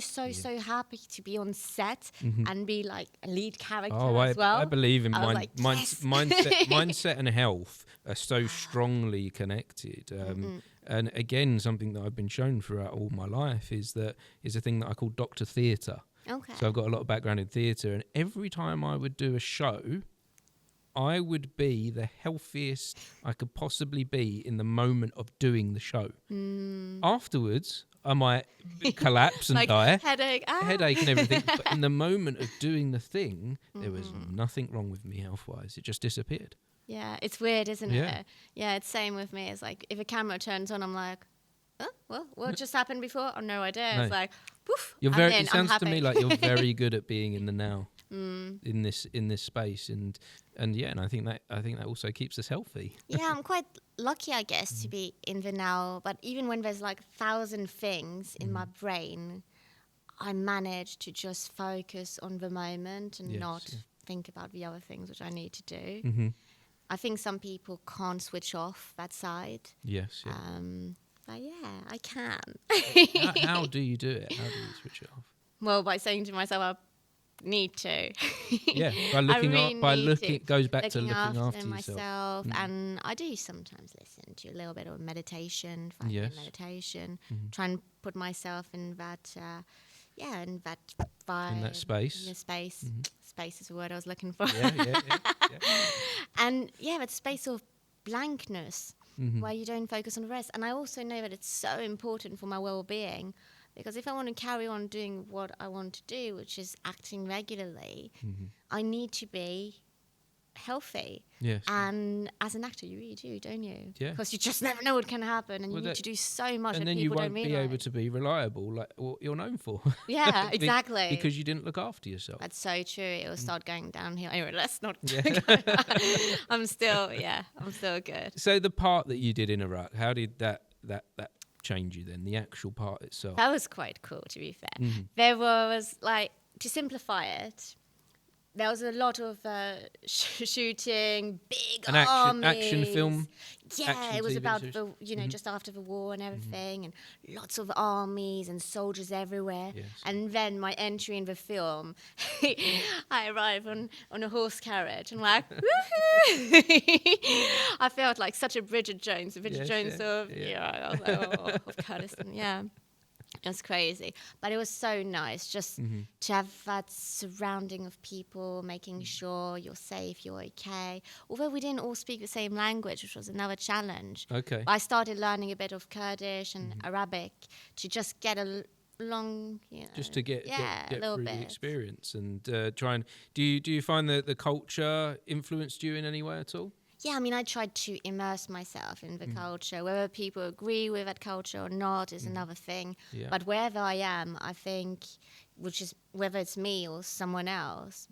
happy to be on set and be like a lead character as well. I believe in yes. mindset and health are so strongly connected. And again, something that I've been shown throughout all my life is a thing that I call Dr. Theatre. Okay. So I've got a lot of background in theatre, and every time I would do a show, I would be the healthiest I could possibly be in the moment of doing the show. Afterwards, I might collapse and like die. Headache and everything. But in the moment of doing the thing, there was nothing wrong with me health-wise. It just disappeared. Yeah, it's weird, isn't it? Yeah, it's same with me. It's like if a camera turns on, I'm like, oh, well, what just happened before? I've no idea. No. It's like, poof, it sounds to me like you're very good at being in the now. in this space, and I think that also keeps us healthy. Yeah, I'm quite lucky, I guess, to be in the now. But even when there's like 1,000 things in my brain, I manage to just focus on the moment and not think about the other things which I need to do. Mm-hmm. I think some people can't switch off that side. Yes. Yeah. But yeah, I can. How do you do it? How do you switch it off? Well, by saying to myself, I need to. Yeah, by looking it goes back to looking after myself, and I do sometimes listen to a little bit of meditation, meditation, try and put myself in that, in that vibe, in that space. In the space, space is the word I was looking for. Yeah. And that space of blankness where you don't focus on the rest. And I also know that it's so important for my well-being. Because if I want to carry on doing what I want to do, which is acting regularly, I need to be healthy. Yes. And as an actor, you really do, don't you? Yeah. Because you just never know what can happen, and you need to do so much that people don't realize. And then you won't be able to be reliable like what you're known for. Yeah, exactly. Because you didn't look after yourself. That's so true. It will start going downhill. Anyway, let's not. I'm still good. So the part that you did in Iraq, how did that change you then? The actual part itself. That was quite cool, to be fair. There was, like, to simplify it, there was a lot of shooting, big armies. Action film. Yeah, action it was TV about series. just after the war and everything, and lots of armies and soldiers everywhere. Yes. And then my entry in the film, I arrive on a horse carriage and like, woohoo! I felt like such a Bridget Jones, I was like, of Kurdistan, yeah. It was crazy, but it was so nice just to have that surrounding of people, making sure you're safe, you're okay. Although we didn't all speak the same language, which was another challenge. Okay. I started learning a bit of Kurdish and Arabic to just get along, just to get a little through bit. the experience and try and do you find that the culture influenced you in any way at all? Yeah, I mean, I tried to immerse myself in the culture. Whether people agree with that culture or not is another thing. Yeah. But wherever I am, I think, which is whether it's me or someone else,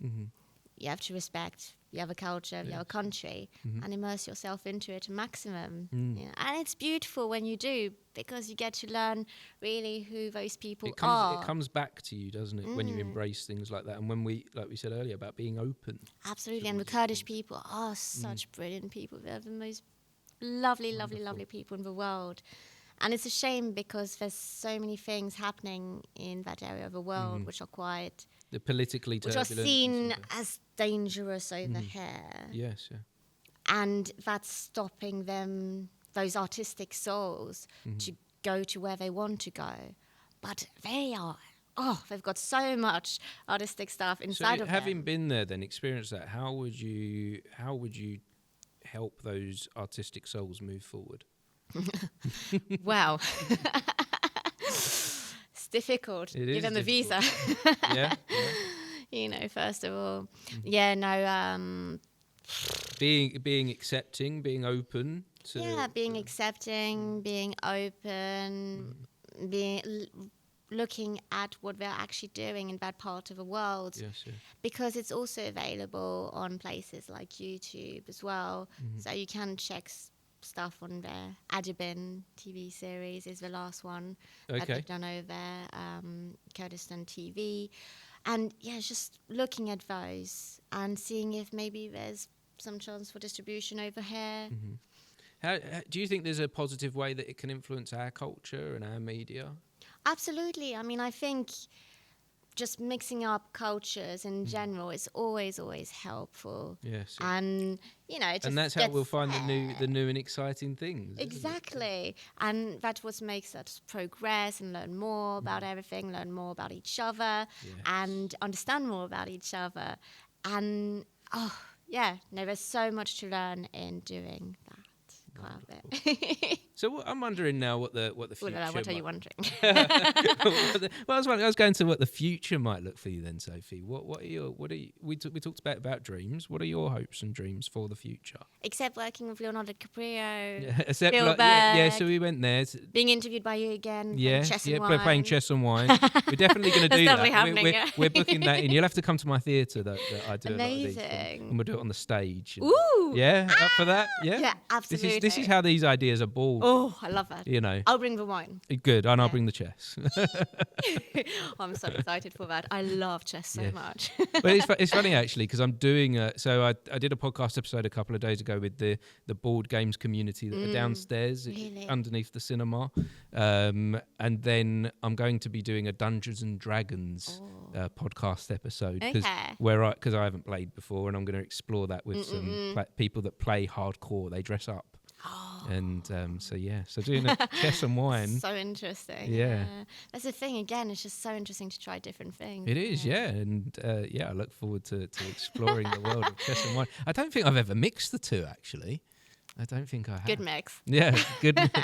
you have to respect the other culture, the other country, and immerse yourself into it to maximum. Yeah. And it's beautiful when you do, because you get to learn really who those people are. It comes back to you, doesn't it, when you embrace things like that. And when like we said earlier, about being open. Absolutely. And the Kurdish people are such brilliant people. They're the most lovely people in the world. And it's a shame because there's so many things happening in that area of the world which are quite... The politically turbulent. Which are seen as dangerous over here. Yes, yeah. And that's stopping them, those artistic souls, to go to where they want to go. But they've got so much artistic stuff inside of them. Having been there then, experienced that, how would you help those artistic souls move forward? Wow. It's difficult, given the visa. Yeah. First of all. Being accepting, being open to... being accepting, being open, looking at what they're actually doing in that part of the world. Yes, yeah. Because it's also available on places like YouTube as well. So you can check stuff on there. Adibin TV series is the last one that they've done over Kurdistan TV. And just looking at those and seeing if maybe there's some chance for distribution over here. How do you think there's a positive way that it can influence our culture and our media? Absolutely. I mean, I think just mixing up cultures in general is always helpful. Yes. And just and that's how we'll find the new and exciting things. Exactly. And that's what makes us progress and learn more about everything, learn more about each other, and understand more about each other. And there's so much to learn in doing that. Quite a bit. So I'm wondering now what the future. What are you wondering? I was going to what the future might look for you then, Sophie. We talked about dreams. What are your hopes and dreams for the future? Except working with Leonardo DiCaprio. Yeah. So we went there. Being interviewed by you again. Chess and wine. We're playing chess and wine. We're definitely going to do that. Happening, we're booking that in. You'll have to come to my theatre that I do. Amazing. And we'll do it on the stage. Ooh. Yeah, up for that. Yeah. Yeah, absolutely. This is how these ideas are born. Oh, I love that. You know. I'll bring the wine. Good, and I'll bring the chess. I'm so excited for that. I love chess so much. But it's funny actually because I'm doing so I did a podcast episode a couple of days ago with the board games community that are downstairs underneath the cinema, and then I'm going to be doing a Dungeons and Dragons podcast episode because I haven't played before, and I'm going to explore that with some people that play hardcore. They dress up. And so doing a chess and wine. So interesting. Yeah. That's the thing, again, it's just so interesting to try different things. It is, and I look forward to exploring the world of chess and wine. I don't think I've ever mixed the two, actually. I don't think I have. Good mix. Yeah, good mix.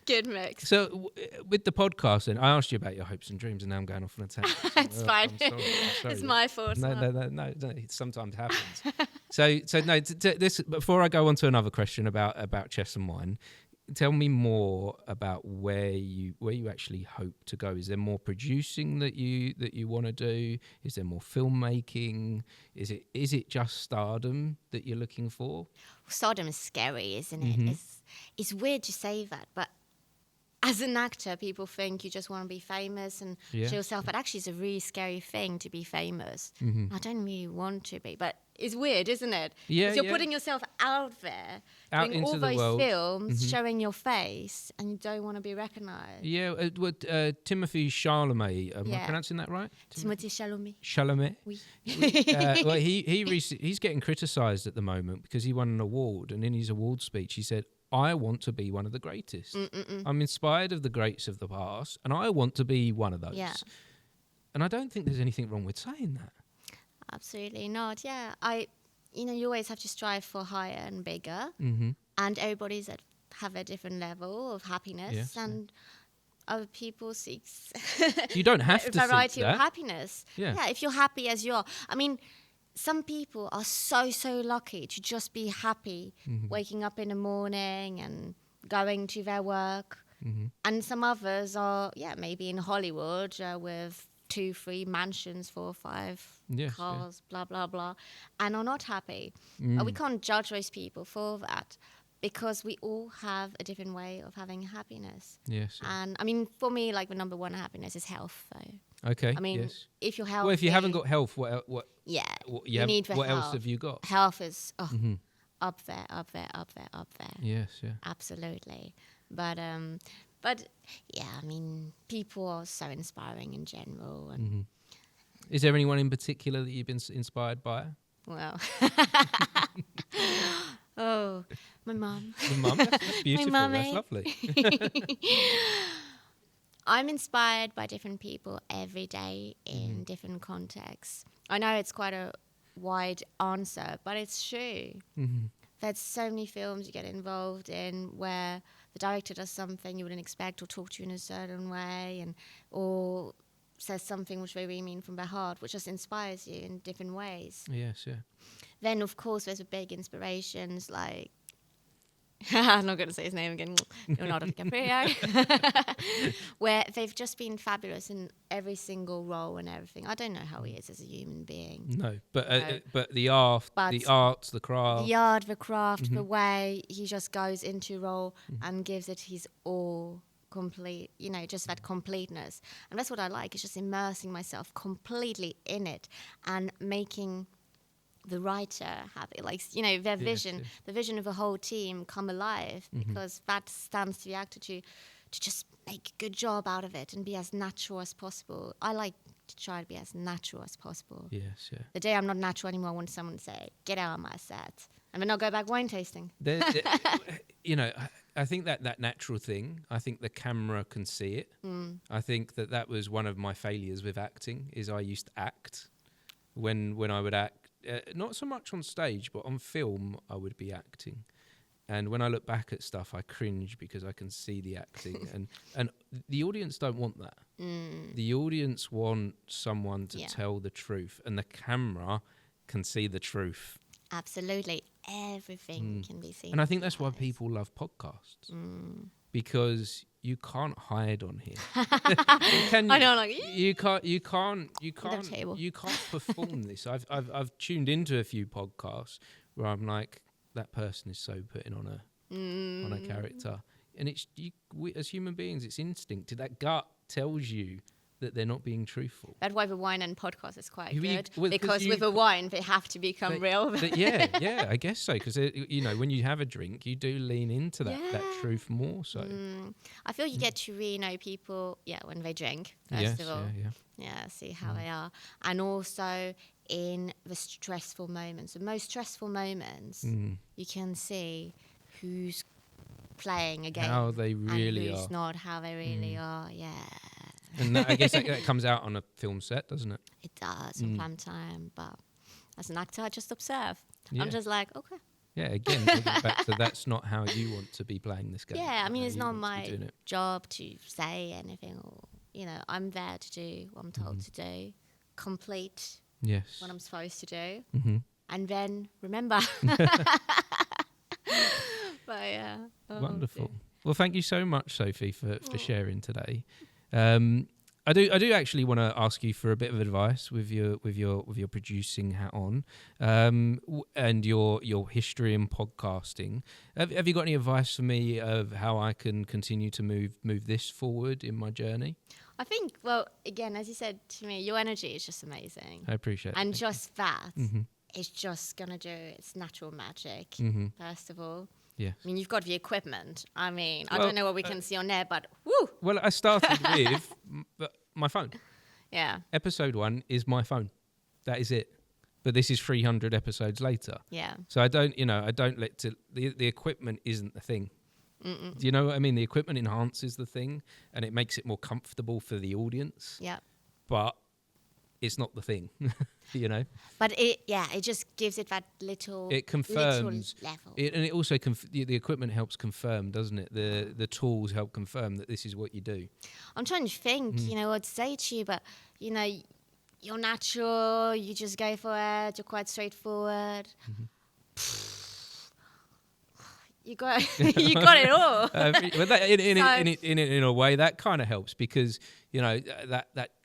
Good mix. So with the podcast, then I asked you about your hopes and dreams, and now I'm going off on a tangent. It's fine. I'm sorry. It's my fault. No, it sometimes happens. So no. This before I go on to another question about chess and wine. Tell me more about where you actually hope to go. Is there more producing that you want to do? Is there more filmmaking? Is it just stardom that you're looking for? Stardom is scary, isn't it? It's weird to say that, but as an actor, people think you just want to be famous and show yourself, but actually it's a really scary thing to be famous. I don't really want to be, but it's weird, isn't it? Yeah, you're putting yourself out there, doing all those films, showing your face, and you don't want to be recognised. Yeah, Timothée Chalamet, am I pronouncing that right? Timothée Chalamet. Chalamet? Oui. Well, he's getting criticised at the moment because he won an award, and in his award speech he said, I want to be one of the greatest. I'm inspired of the greats of the past, and I want to be one of those. Yeah. And I don't think there's anything wrong with saying that. Absolutely not. Yeah, you always have to strive for higher and bigger, and everybody's have a different level of happiness, and other people seek. You don't have to variety seek that. Of happiness. Yeah, if you're happy as you are. I mean, some people are so lucky to just be happy, waking up in the morning and going to their work, and some others are maybe in Hollywood with 2-3 mansions, 4 or 5 cars, blah blah blah, and are not happy. We can't judge those people for that because we all have a different way of having happiness. Yes. And I mean, for me, like the number one happiness is health, though. Okay. I mean, if you're healthy. Well, if you haven't got health, what you need for what health. else have you got? Health is up there. Yes. Yeah. Absolutely. But yeah, I mean, people are so inspiring in general. And Is there anyone in particular that you've been inspired by? Well, my mum. Your mum? That's beautiful. That's lovely. I'm inspired by different people every day in different contexts. I know it's quite a wide answer, but it's true. There's so many films you get involved in where the director does something you wouldn't expect or talk to you in a certain way or says something which they really mean from their heart, which just inspires you in different ways. Yes, yeah. Then, of course, there's the big inspirations like I'm not going to say his name again, Leonardo DiCaprio, where they've just been fabulous in every single role and everything. I don't know how he is as a human being. No, but the art, the craft. The craft, the way he just goes into role and gives it his all. Complete, just that completeness. And that's what I like, is just immersing myself completely in it and making the writer happy, their vision, the vision of a whole team come alive, because that stands to the actor to just make a good job out of it and be as natural as possible. I like to try to be as natural as possible. Yes, yeah. The day I'm not natural anymore, I want someone to say, get out of my set. And then I'll go back wine tasting. I think that natural thing, I think the camera can see it. I think that was one of my failures with acting, is I used to act when I would act, not so much on stage, but on film I would be acting. And when I look back at stuff, I cringe because I can see the acting. and the audience don't want that. The audience want someone to tell the truth. And the camera can see the truth. Absolutely. Everything can be seen. And I think that's why people love podcasts. Because you can't hide on here. I know, like you can't perform this. I've tuned into a few podcasts where I'm like, that person is so putting on a character, and we, as human beings, it's instinct. That gut tells you that they're not being truthful. That's why the wine and podcast is quite good, well, because with the wine they have to become real. Yeah, I guess so, because when you have a drink, you do lean into that truth more. So I feel you get to really know people, when they drink. First of all, see how they are, and also in the stressful moments, the most stressful moments, you can see who's playing a game, how they really and who's are, not, how they really are. Yeah. And I guess that comes out on a film set, doesn't it? It does from time to time, but as an actor, I just observe. I'm just like, okay. Yeah, again, taking it back to that's not how you want to be playing this game. Yeah, I mean, it's not my job to say anything, or I'm there to do what I'm told to do, complete what I'm supposed to do, and then remember. But yeah, wonderful. Well, thank you so much, Sophie, for sharing today. I do actually want to ask you for a bit of advice with your producing hat on, and your history in podcasting. Have you got any advice for me of how I can continue to move this forward in my journey? I think, well, again, as you said to me, your energy is just amazing. I appreciate it. And just that is just going to do its natural magic, first of all. Yeah. I mean, you've got the equipment. I mean, I don't know what we can see on there, but woo! Well, I started with my phone. Yeah. Episode 1 is my phone. That is it. But this is 300 episodes later. Yeah. So I don't let the equipment isn't the thing. Do you know what I mean? The equipment enhances the thing and it makes it more comfortable for the audience. Yeah. But it's not the thing, But it just gives it that little. It confirms level. And it also the equipment helps confirm, doesn't it? The tools help confirm that this is what you do. I'm trying to think, what to say to you, but you're natural. You just go for it. You're quite straightforward. You got it all. But that, in a way, that kind of helps because that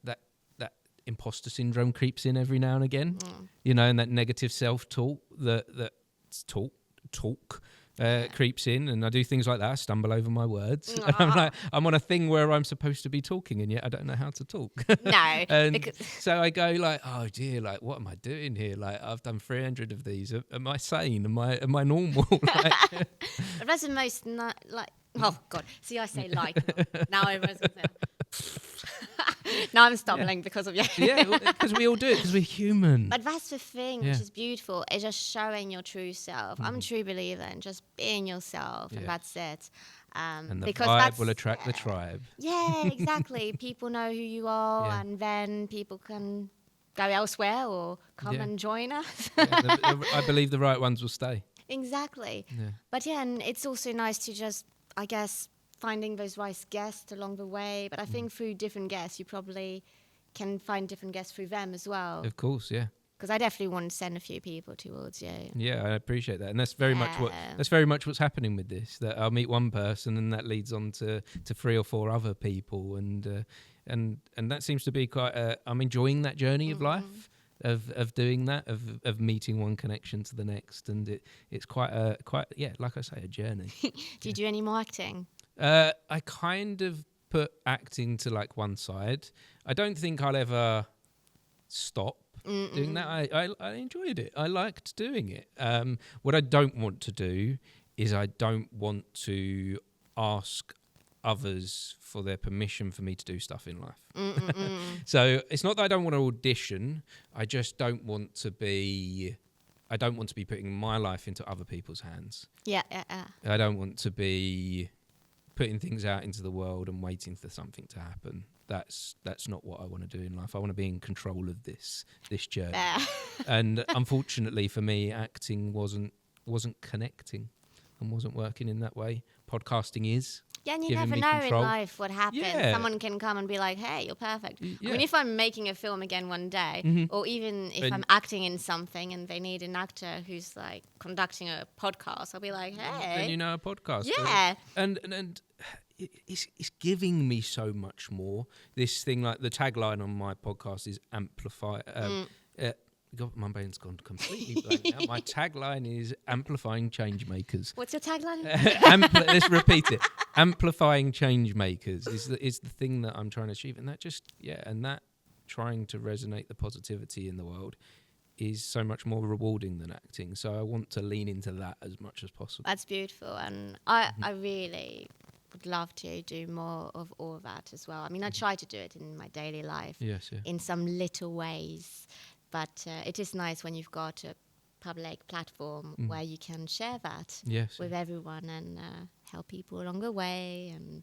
imposter syndrome creeps in every now and again, and that negative self-talk that's talk creeps in, and I do things like that. I stumble over my words. I'm on a thing where I'm supposed to be talking, and yet I don't know how to talk. No, and so I go like, oh dear, like what am I doing here? Like I've done 300 of these. Am I sane? Am I normal? That's the most oh god. See, I say now everyone's gonna say. Now I'm stumbling because of you. Yeah, because we all do it, because we're human. But that's the thing, which is beautiful. It's just showing your true self. I'm a true believer in just being yourself, and that's it. And the because vibe will attract the tribe. Yeah, exactly. People know who you are, and then people can go elsewhere or come and join us. I believe the right ones will stay. Exactly. Yeah. But and it's also nice to just, I guess, finding those right guests along the way. But I think through different guests, you probably can find different guests through them as well. Of course, yeah. Because I definitely want to send a few people towards you. Yeah, I appreciate that, and that's very much what's happening with this. That I'll meet one person, and that leads on to 3 or 4 other people, and that seems to be quite. I'm enjoying that journey of life. Of doing that, of meeting one connection to the next, and it's quite like I say, a journey. Do you do any more acting? I kind of put acting to like one side. I don't think I'll ever stop doing that. I enjoyed it. I liked doing it. What I don't want to do is I don't want to ask others for their permission for me to do stuff in life. So it's not that I don't want to audition. I just don't want to be putting my life into other people's hands. Yeah. I don't want to be putting things out into the world and waiting for something to happen. That's not what I want to do in life. I want to be in control of this journey. And unfortunately for me, acting wasn't connecting. and wasn't working in that way. Podcasting is. Yeah, and you giving never me know control. in life what happens. Yeah. Someone can come and be like, hey, you're perfect. Yeah. I mean, if I'm making a film again one day, or even if I'm acting in something and they need an actor who's like conducting a podcast, I'll be like, hey. Then you know a podcast. Yeah. And it's giving me so much more. This thing, like the tagline on my podcast is amplify. God, my brain's gone completely blank now. My tagline is amplifying changemakers. What's your tagline? Let's repeat it. Amplifying changemakers is the thing that I'm trying to achieve, and that trying to resonate the positivity in the world is so much more rewarding than acting. So I want to lean into that as much as possible. That's beautiful, and I really would love to do more of all of that as well. I mean, I try to do it in my daily life, in some little ways. But it is nice when you've got a public platform where you can share that with everyone and help people along the way and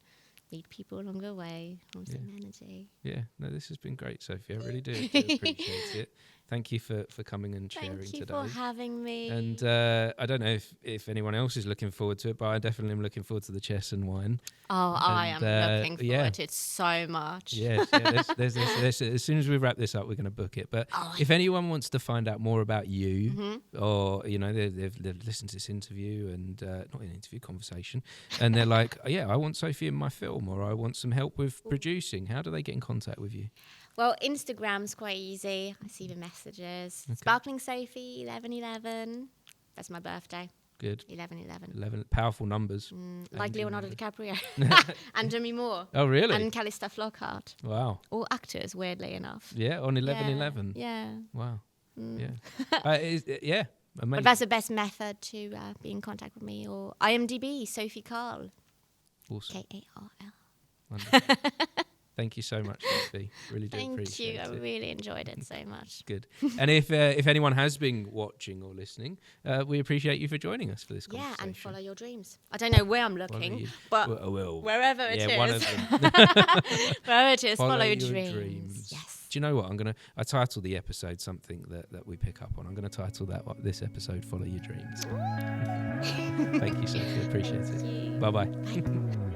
meet people along the way from some energy. Yeah, no, this has been great, Sophie. I really do appreciate it. Thank you for coming and sharing today. Thank you for having me. And I don't know if anyone else is looking forward to it, but I definitely am looking forward to the chess and wine. Oh, I am looking forward to it so much. Yes, there's as soon as we wrap this up, we're going to book it. But if anyone wants to find out more about you, or they've listened to this interview and not an interview, conversation, and they're like, I want Sophie in my film, or I want some help with producing. How do they get in contact with you? Well, Instagram's quite easy. I see the messages. Okay. Sparkling Sophie 1111. That's my birthday. Good. 1111. 11 powerful numbers. Like Leonardo DiCaprio and Demi Moore. Oh, really? And Calista Flockhart. Wow. All actors, weirdly enough. Yeah, on 1111. Yeah. Wow. Yeah. Amazing. But that's the best method to be in contact with me. Or IMDb, Sophie Karl. Awesome. Karl. Wonderful. Thank you so much, Sophie. Really do appreciate it. Thank you. I really enjoyed it so much. Good. And if anyone has been watching or listening, we appreciate you for joining us for this conversation. Yeah, and follow your dreams. I don't know where I'm looking, but wherever it is. One of them. Wherever it is, follow your dreams. Yes. Do you know what? I title the episode something that we pick up on. I'm going to title this episode, Follow Your Dreams. Thank you, Sophie. Appreciate it. Bye-bye. Bye.